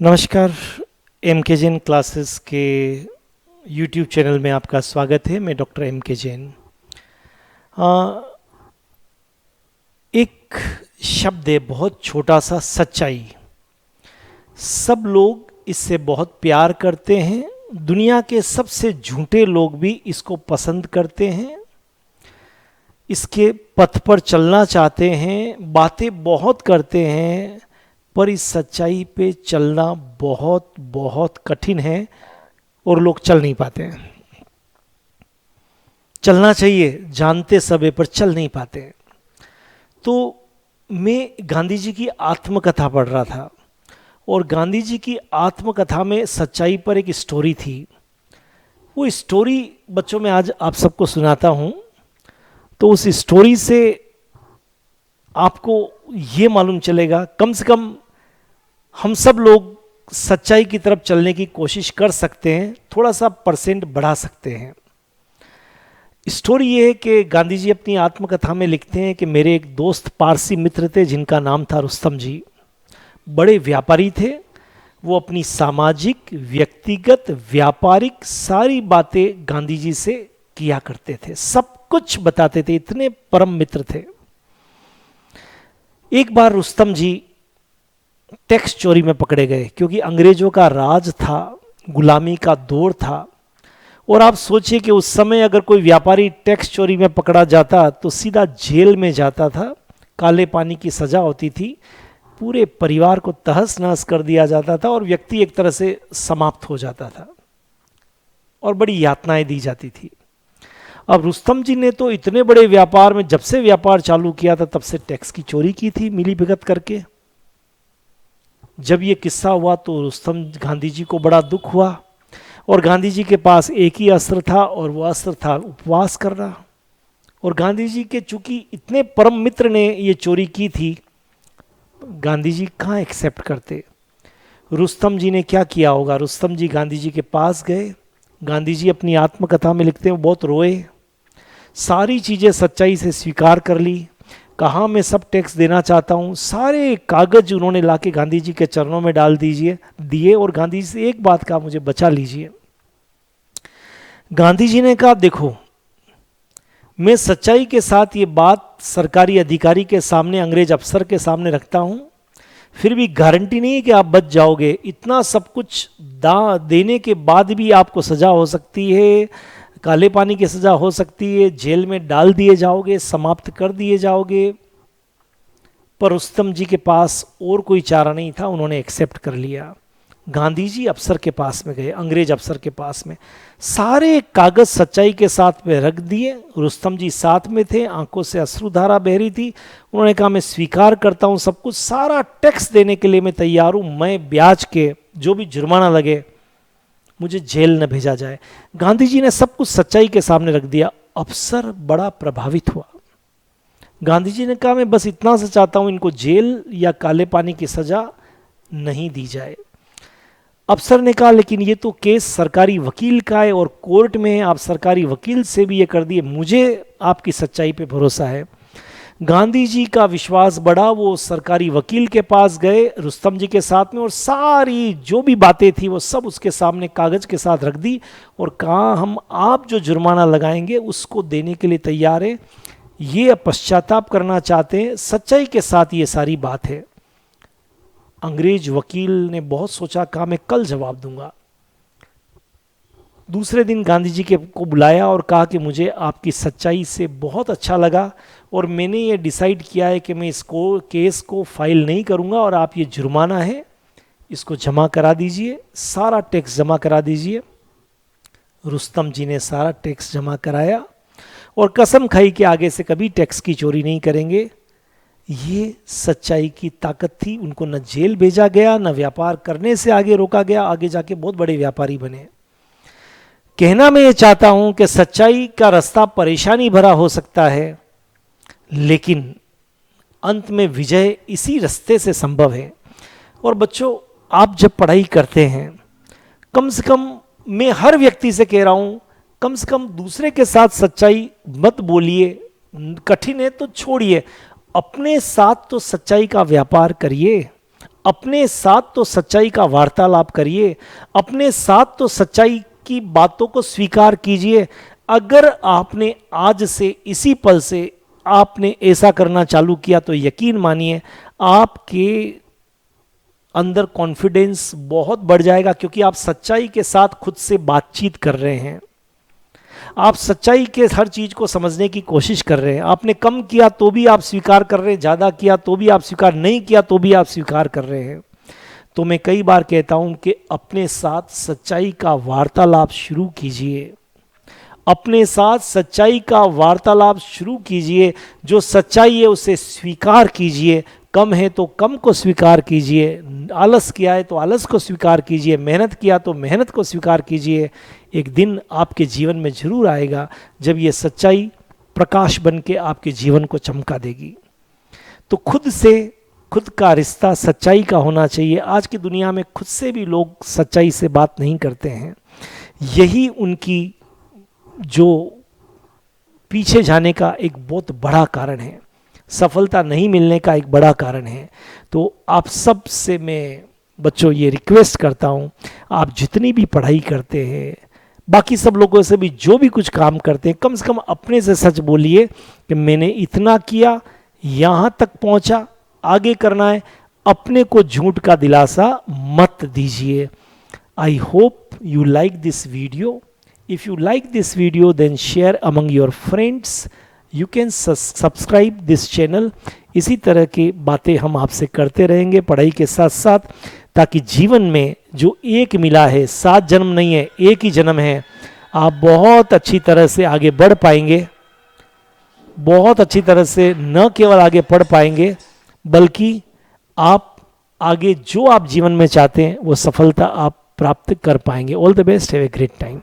नमस्कार। एम के जैन क्लासेस के यूट्यूब चैनल में आपका स्वागत है। मैं डॉक्टर एम के जैन। एक शब्द है बहुत छोटा सा, सच्चाई। सब लोग इससे बहुत प्यार करते हैं। दुनिया के सबसे झूठे लोग भी इसको पसंद करते हैं, इसके पथ पर चलना चाहते हैं, बातें बहुत करते हैं, पर इस सच्चाई पे चलना बहुत बहुत कठिन है और लोग चल नहीं पाते हैं। चलना चाहिए, जानते सब है, पर चल नहीं पाते हैं। तो मैं गांधी जी की आत्मकथा पढ़ रहा था और गांधी जी की आत्मकथा में सच्चाई पर एक स्टोरी थी। वो स्टोरी बच्चों में आज आप सबको सुनाता हूँ। तो उस स्टोरी से आपको ये मालूम चलेगा, कम से कम हम सब लोग सच्चाई की तरफ चलने की कोशिश कर सकते हैं, थोड़ा सा परसेंट बढ़ा सकते हैं। स्टोरी ये है कि गांधी जी अपनी आत्मकथा में लिखते हैं कि मेरे एक दोस्त पारसी मित्र थे जिनका नाम था रुस्तम जी। बड़े व्यापारी थे। वो अपनी सामाजिक, व्यक्तिगत, व्यापारिक सारी बातें गांधी जी से किया करते थे, सब कुछ बताते थे, इतने परम मित्र थे। एक बार रुस्तम जी टैक्स चोरी में पकड़े गए, क्योंकि अंग्रेजों का राज था, गुलामी का दौर था। और आप सोचिए कि उस समय अगर कोई व्यापारी टैक्स चोरी में पकड़ा जाता तो सीधा जेल में जाता था, काले पानी की सजा होती थी, पूरे परिवार को तहस नहस कर दिया जाता था और व्यक्ति एक तरह से समाप्त हो जाता था और बड़ी यातनाएं दी जाती थी। अब रुस्तम जी ने तो इतने बड़े व्यापार में, जब से व्यापार चालू किया था तब से टैक्स की चोरी की थी, मिली भगत करके। जब ये किस्सा हुआ तो रुस्तम गांधी जी को बड़ा दुख हुआ और गांधी जी के पास एक ही अस्त्र था और वो अस्त्र था उपवास करना। और गांधी जी के चूंकि इतने परम मित्र ने ये चोरी की थी, गांधी जी कहाँ एक्सेप्ट करते। रुस्तम जी ने क्या किया होगा? रुस्तम जी गांधी जी के पास गए। गांधी जी अपनी आत्मकथा में लिखते हैं बहुत रोए, सारी चीज़ें सच्चाई से स्वीकार कर ली, कहाँ मैं सब टैक्स देना चाहता हूँ, सारे कागज उन्होंने लाके गांधी जी के चरणों में डाल दिए और गांधी जी से एक बात कहा, मुझे बचा लीजिए। गांधी जी ने कहा देखो, मैं सच्चाई के साथ ये बात सरकारी अधिकारी के सामने, अंग्रेज अफसर के सामने रखता हूँ, फिर भी गारंटी नहीं है कि आप बच जाओगे। इतना सब कुछ देने के बाद भी आपको सजा हो सकती है, काले पानी की सजा हो सकती है, जेल में डाल दिए जाओगे, समाप्त कर दिए जाओगे। पर रुस्तम जी के पास और कोई चारा नहीं था, उन्होंने एक्सेप्ट कर लिया। गांधी जी अफसर के पास में गए, अंग्रेज अफसर के पास में, सारे कागज सच्चाई के साथ में रख दिए। रुस्तम जी साथ में थे, आंखों से अश्रुधारा बह रही थी। उन्होंने कहा मैं स्वीकार करता हूँ सब कुछ, सारा टैक्स देने के लिए मैं तैयार हूँ, मैं ब्याज के जो भी जुर्माना लगे मुझे जेल न भेजा जाए। गांधी जी ने सब कुछ सच्चाई के सामने रख दिया। अफसर बड़ा प्रभावित हुआ। गांधी जी ने कहा मैं बस इतना सा चाहता हूं, इनको जेल या काले पानी की सजा नहीं दी जाए। अफसर ने कहा लेकिन ये तो केस सरकारी वकील का है और कोर्ट में है, आप सरकारी वकील से भी ये कर दिए, मुझे आपकी सच्चाई पे भरोसा है। गांधी जी का विश्वास बढ़ा, वो सरकारी वकील के पास गए रुस्तम जी के साथ में और सारी जो भी बातें थी वो सब उसके सामने कागज के साथ रख दी और कहा हम आप जो जुर्माना लगाएंगे उसको देने के लिए तैयार हैं, ये पश्चाताप करना चाहते हैं, सच्चाई के साथ ये सारी बात है। अंग्रेज वकील ने बहुत सोचा, कहा मैं कल जवाब दूंगा। दूसरे दिन गांधी जी को बुलाया और कहा कि मुझे आपकी सच्चाई से बहुत अच्छा लगा और मैंने ये डिसाइड किया है कि मैं इसको केस को फाइल नहीं करूंगा और आप ये जुर्माना है इसको जमा करा दीजिए, सारा टैक्स जमा करा दीजिए। रुस्तम जी ने सारा टैक्स जमा कराया और कसम खाई कि आगे से कभी टैक्स की चोरी नहीं करेंगे। ये सच्चाई की ताकत थी। उनको न जेल भेजा गया, न व्यापार करने से आगे रोका गया, आगे जाके बहुत बड़े व्यापारी बने। कहना मैं ये चाहता हूं कि सच्चाई का रास्ता परेशानी भरा हो सकता है, लेकिन अंत में विजय इसी रास्ते से संभव है। और बच्चों, आप जब पढ़ाई करते हैं, कम से कम मैं हर व्यक्ति से कह रहा हूं, कम से कम दूसरे के साथ सच्चाई मत बोलिए, कठिन है तो छोड़िए, अपने साथ तो सच्चाई का व्यापार करिए। अपने साथ तो सच्चाई का वार्तालाप करिए, अपने साथ तो सच्चाई की बातों को स्वीकार कीजिए। अगर आपने आज से इसी पल से आपने ऐसा करना चालू किया तो यकीन मानिए आपके अंदर कॉन्फिडेंस बहुत बढ़ जाएगा, क्योंकि आप सच्चाई के साथ खुद से बातचीत कर रहे हैं, आप सच्चाई के हर चीज को समझने की कोशिश कर रहे हैं। आपने कम किया तो भी आप स्वीकार कर रहे हैं, ज्यादा किया तो भी आप स्वीकार, नहीं किया तो भी आप स्वीकार कर रहे हैं। तो मैं कई बार कहता हूं कि अपने साथ सच्चाई का वार्तालाप शुरू कीजिए, अपने साथ सच्चाई का वार्तालाप शुरू कीजिए। जो सच्चाई है उसे स्वीकार कीजिए, कम है तो कम को स्वीकार कीजिए, आलस किया है तो आलस को स्वीकार कीजिए, मेहनत किया तो मेहनत को स्वीकार कीजिए। एक दिन आपके जीवन में जरूर आएगा जब ये सच्चाई प्रकाश बन के आपके जीवन को चमका देगी। तो खुद से, खुद का रिश्ता सच्चाई का होना चाहिए। आज की दुनिया में खुद से भी लोग सच्चाई से बात नहीं करते हैं, यही उनकी जो पीछे जाने का एक बहुत बड़ा कारण है, सफलता नहीं मिलने का एक बड़ा कारण है। तो आप सब से मैं बच्चों ये रिक्वेस्ट करता हूँ, आप जितनी भी पढ़ाई करते हैं, बाकी सब लोगों से भी जो भी कुछ काम करते हैं, कम से कम अपने से सच बोलिए कि मैंने इतना किया, यहाँ तक पहुँचा, आगे करना है। अपने को झूठ का दिलासा मत दीजिए। I hope you like this video. If you like this video, then share among your friends. You can subscribe this channel. इसी तरह की बातें हम आपसे करते रहेंगे पढ़ाई के साथ साथ, ताकि जीवन में जो एक मिला है, 7 जन्म नहीं है, एक ही जन्म है, आप बहुत अच्छी तरह से आगे बढ़ पाएंगे। बहुत अच्छी तरह से न केवल आगे पढ़ पाएंगे, बल्कि आप आगे जो आप जीवन में चाहते हैं वो सफलता आप प्राप्त कर पाएंगे। All the best, have a great time.